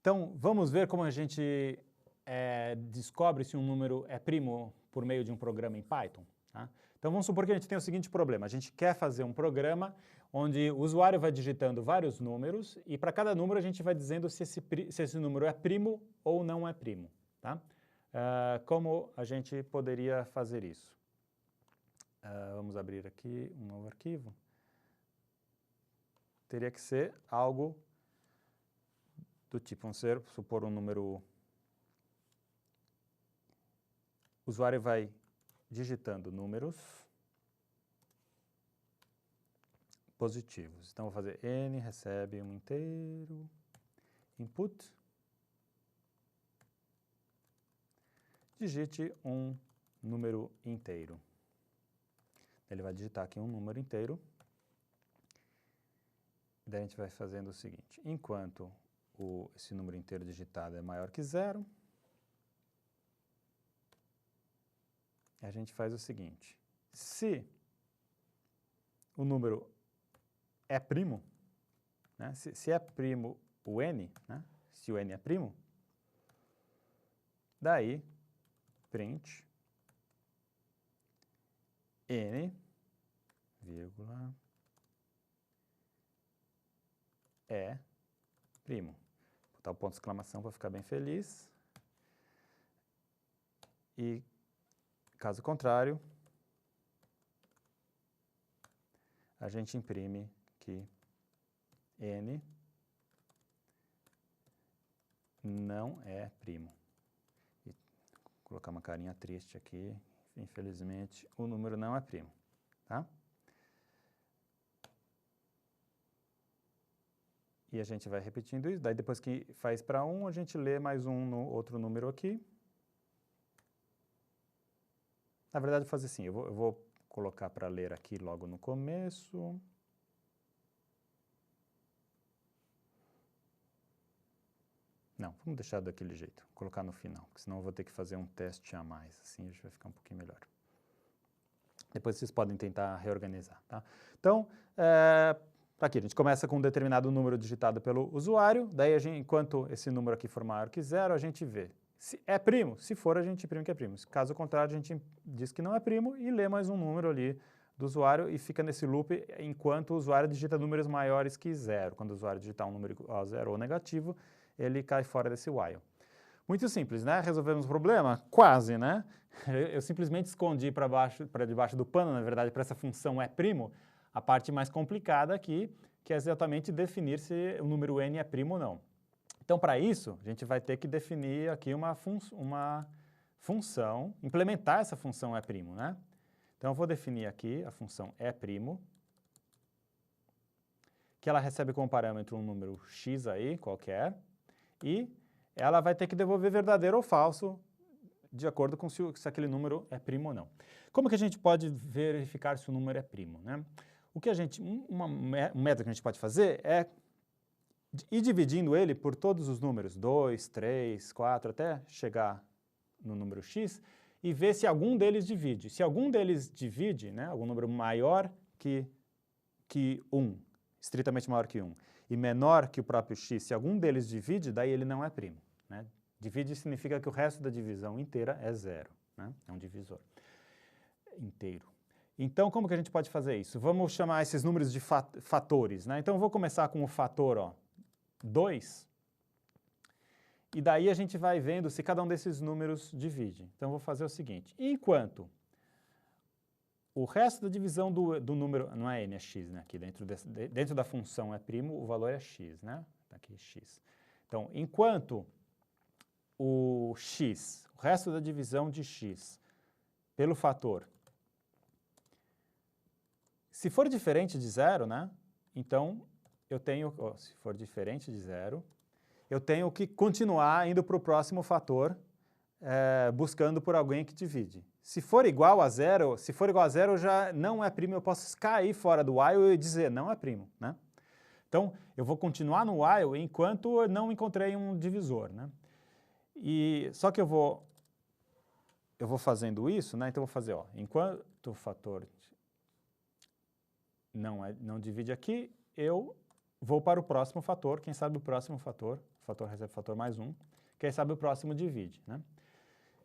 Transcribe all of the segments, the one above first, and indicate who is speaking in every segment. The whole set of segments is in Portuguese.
Speaker 1: Então, vamos ver como a gente descobre se um número é primo por meio de um programa em Python. Tá? Então, vamos supor que a gente tem o seguinte problema. A gente quer fazer um programa onde o usuário vai digitando vários números e para cada número a gente vai dizendo se esse número é primo ou não é primo. Tá? Como a gente poderia fazer isso? Vamos abrir aqui um novo arquivo. Teria que ser algo do tipo, vamos supor um número. O usuário vai digitando números positivos. Então, vou fazer n recebe um inteiro, input, digite um número inteiro. Ele vai digitar aqui um número inteiro. Daí a gente vai fazendo o seguinte, enquanto esse número inteiro digitado é maior que 0, a gente faz o seguinte, se o número é primo, né, se é primo o n, né, se o n é primo, daí print n, vírgula, é primo. Vou botar o ponto de exclamação para ficar bem feliz. E, caso contrário, a gente imprime que n não é primo. E vou colocar uma carinha triste aqui. Infelizmente, o número não é primo. Tá? E a gente vai repetindo isso. Daí, depois que faz para 1, a gente lê mais um no outro número aqui. Na verdade, vou fazer assim. Eu vou colocar para ler aqui logo no começo. Não, vamos deixar daquele jeito. Vou colocar no final, porque senão eu vou ter que fazer um teste a mais. Assim a gente vai ficar um pouquinho melhor. Depois vocês podem tentar reorganizar. Tá? Então, aqui a gente começa com um determinado número digitado pelo usuário. Daí, enquanto esse número aqui for maior que 0, a gente vê se é primo. Se for, a gente imprime que é primo. Caso contrário, a gente diz que não é primo e lê mais um número ali do usuário e fica nesse loop enquanto o usuário digita números maiores que 0. Quando o usuário digitar um número igual a 0 ou negativo, ele cai fora desse while. Muito simples, né? Resolvemos o problema? Quase, né? Eu simplesmente escondi para debaixo do pano, na verdade, para essa função é primo, a parte mais complicada aqui, que é exatamente definir se o número n é primo ou não. Então, para isso, a gente vai ter que definir aqui uma função, implementar essa função é primo, né? Então, eu vou definir aqui a função é primo, que ela recebe como parâmetro um número x aí, qualquer, e ela vai ter que devolver verdadeiro ou falso, de acordo com se aquele número é primo ou não. Como que a gente pode verificar se o número é primo, né? Um método que a gente pode fazer é ir dividindo ele por todos os números, 2, 3, 4, até chegar no número x, e ver se algum deles divide. Se algum deles divide, né, algum número maior que 1, estritamente maior que 1, e menor que o próprio x, se algum deles divide, daí ele não é primo. Né? Divide significa que o resto da divisão inteira é 0. Né? É um divisor inteiro. Então, como que a gente pode fazer isso? Vamos chamar esses números de fatores. Né? Então, eu vou começar com o fator 2, e daí a gente vai vendo se cada um desses números divide. Então, eu vou fazer o seguinte, enquanto o resto da divisão do número, não é n, é x, né? Aqui dentro da função é primo, o valor é x, né? Aqui x. Então, enquanto o x, o resto da divisão de x, pelo fator, se for diferente de 0, né? Então, eu tenho, se for diferente de 0, eu tenho que continuar indo para o próximo fator, buscando por alguém que divide. Se for igual a 0, já não é primo, eu posso cair fora do while e dizer não é primo, né? Então, eu vou continuar no while enquanto eu não encontrei um divisor, né? Só que eu vou fazendo isso, né? Então, eu vou fazer, enquanto o fator não divide aqui, eu vou para o próximo fator, quem sabe o próximo fator, o fator recebe o fator mais 1, quem sabe o próximo divide, né?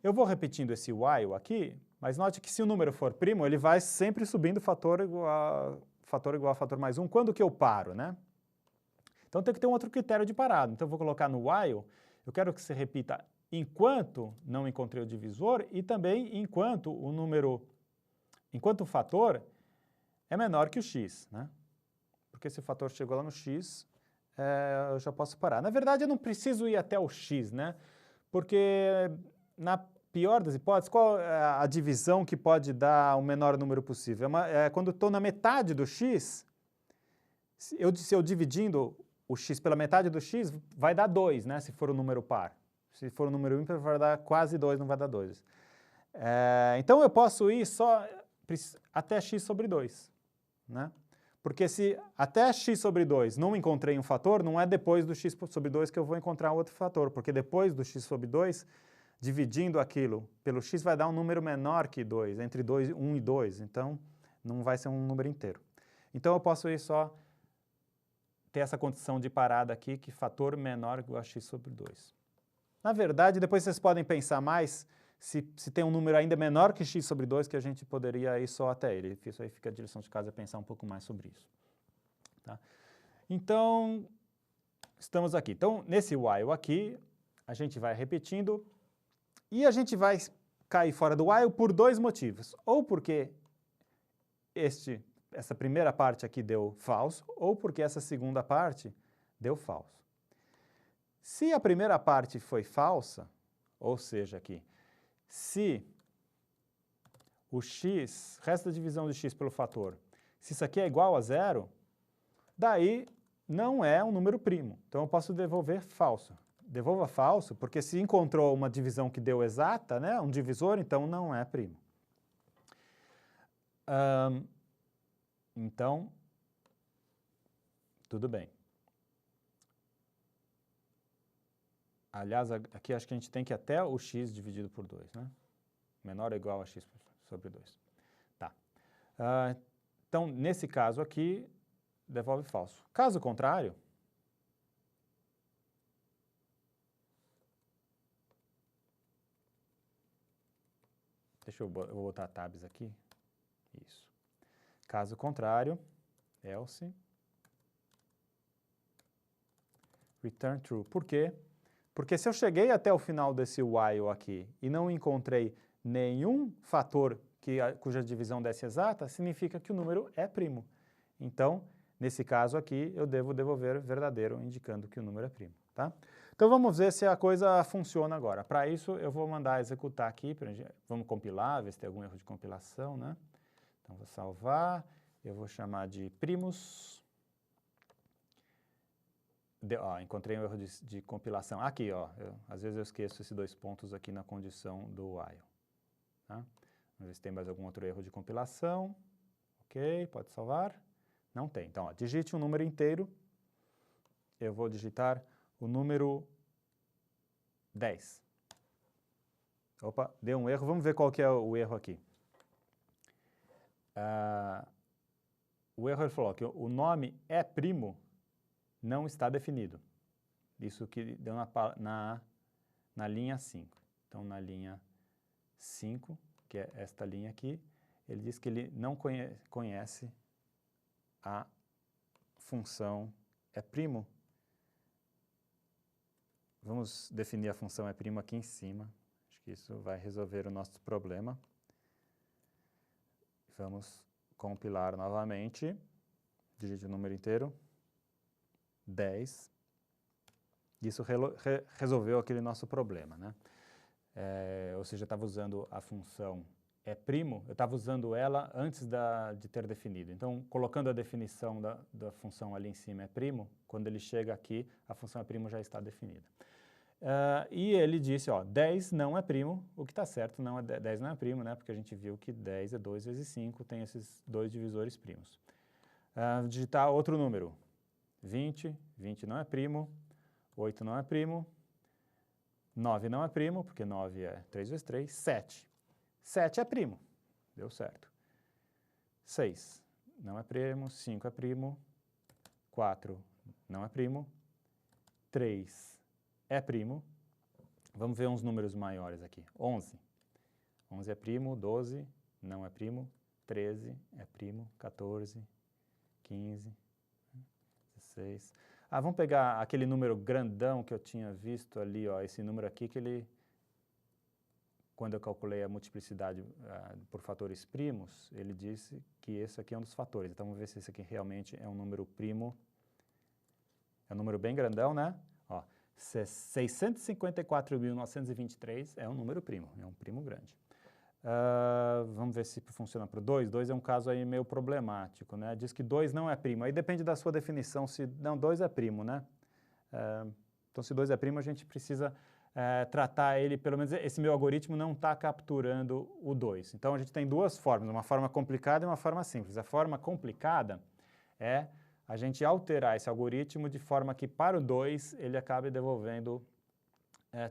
Speaker 1: Eu vou repetindo esse while aqui, mas note que se o número for primo, ele vai sempre subindo fator igual a fator mais 1. Quando que eu paro, né? Então tem que ter um outro critério de parada. Então eu vou colocar no while, eu quero que você repita enquanto não encontrei o divisor e também enquanto o fator é menor que o x, né? Porque se o fator chegou lá no x, eu já posso parar. Na verdade, eu não preciso ir até o x, né? Porque na pior das hipóteses, qual é a divisão que pode dar o menor número possível? Quando eu estou na metade do x, se eu dividindo o x pela metade do x, vai dar 2, né? Se for um número par. Se for um número ímpar, vai dar quase 2, não vai dar 2. Então eu posso ir só até x sobre 2, né? Porque se até x sobre 2 não encontrei um fator, não é depois do x sobre 2 que eu vou encontrar outro fator, porque depois do x sobre 2, dividindo aquilo pelo x vai dar um número menor que 2, entre 1 e 2, então não vai ser um número inteiro. Então eu posso ir só ter essa condição de parada aqui, que fator menor igual a x sobre 2. Na verdade, depois vocês podem pensar mais se tem um número ainda menor que x sobre 2, que a gente poderia ir só até ele. Isso aí fica a direção de casa pensar um pouco mais sobre isso. Tá? Então, estamos aqui. Então, nesse while aqui, a gente vai repetindo e a gente vai cair fora do while por 2 motivos. Ou porque essa primeira parte aqui deu falso, ou porque essa segunda parte deu falso. Se a primeira parte foi falsa, ou seja, aqui, se o x, resto da divisão de x pelo fator, se isso aqui é igual a 0, daí não é um número primo. Então eu posso devolver falso. Devolva falso, porque se encontrou uma divisão que deu exata, né, um divisor, então não é primo. Então, tudo bem. Aliás, aqui acho que a gente tem que ir até o x dividido por 2, né? Menor ou igual a x sobre 2. Tá. Então, nesse caso aqui, devolve falso. Caso contrário, eu vou botar tabs aqui. Isso. Caso contrário, else, return true. Por quê? Porque se eu cheguei até o final desse while aqui e não encontrei nenhum fator cuja divisão desse exata, significa que o número é primo. Então, nesse caso aqui, eu devo devolver verdadeiro, indicando que o número é primo. Tá? Então, vamos ver se a coisa funciona agora. Para isso, eu vou mandar executar aqui, vamos compilar, ver se tem algum erro de compilação, né? Então, vou salvar, eu vou chamar de primos. Encontrei um erro de compilação. Aqui, às vezes eu esqueço esses 2 pontos aqui na condição do while. Tá? Vamos ver se tem mais algum outro erro de compilação. Ok, pode salvar. Não tem. Então, digite um número inteiro. Eu vou digitar o número 10. Opa, deu um erro. Vamos ver qual que é o erro aqui. O erro ele falou que o nome é primo não está definido. Isso que deu na linha 5. Então, na linha 5, que é esta linha aqui, ele diz que ele não conhece a função é primo. Vamos definir a função é primo aqui em cima. Acho que isso vai resolver o nosso problema. Vamos compilar novamente. Digite o número inteiro. 10. Isso resolveu aquele nosso problema, né? Ou seja, eu estava usando a função é primo, eu estava usando ela antes de ter definido. Então, colocando a definição da função ali em cima é primo, quando ele chega aqui, a função é primo já está definida. E ele disse, 10 não é primo, o que está certo, 10 não é primo, né? Porque a gente viu que 10 é 2 vezes 5, tem esses 2 divisores primos. Digitar outro número. 20 não é primo, 8 não é primo, 9 não é primo, porque 9 é 3 vezes 3, 7 é primo, deu certo. 6 não é primo, 5 é primo, 4 não é primo. 3 é primo. Vamos ver uns números maiores aqui. 11. 11 é primo, 12 não é primo, 13 é primo, 14, 15, 16. Ah, vamos pegar aquele número grandão que eu tinha visto ali, ó, esse número aqui que ele, quando eu calculei a multiplicidade por fatores primos, ele disse que esse aqui é um dos fatores. Então, vamos ver se esse aqui realmente é um número primo. É um número bem grandão, né? Ó, 654.923 é um número primo, é um primo grande. Vamos ver se funciona para o 2. 2 é um caso aí meio problemático, né? Diz que 2 não é primo. Aí depende da sua definição se... Não, 2 é primo, né? Então, se 2 é primo, a gente precisa tratar ele... Pelo menos esse meu algoritmo não está capturando o 2. Então, a gente tem duas formas, uma forma complicada e uma forma simples. A forma complicada é a gente alterar esse algoritmo de forma que para o 2 ele acabe devolvendo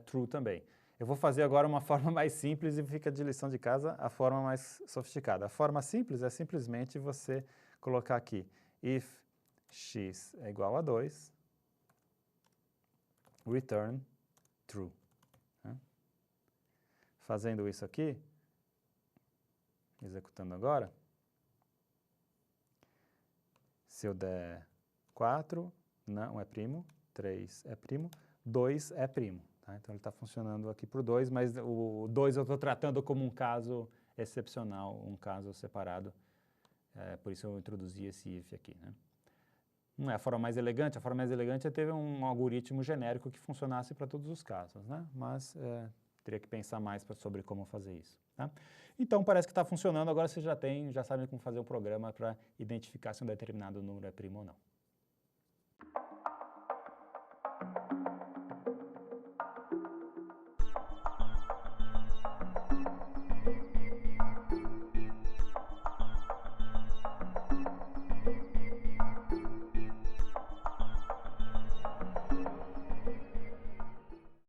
Speaker 1: true também. Eu vou fazer agora uma forma mais simples e fica de lição de casa a forma mais sofisticada. A forma simples é simplesmente você colocar aqui if x é igual a 2, return true. Fazendo isso aqui, executando agora, se eu der 4, não é primo, 3 é primo, 2 é primo. Tá? Então, ele está funcionando aqui para o 2, mas o 2 eu estou tratando como um caso excepcional, um caso separado. Por isso eu introduzi esse if aqui. Né? Não é a forma mais elegante. A forma mais elegante é ter um algoritmo genérico que funcionasse para todos os casos. Né? Mas teria que pensar mais sobre como fazer isso. Tá? Então, parece que está funcionando. Agora você já sabe como fazer o programa para identificar se um determinado número é primo ou não.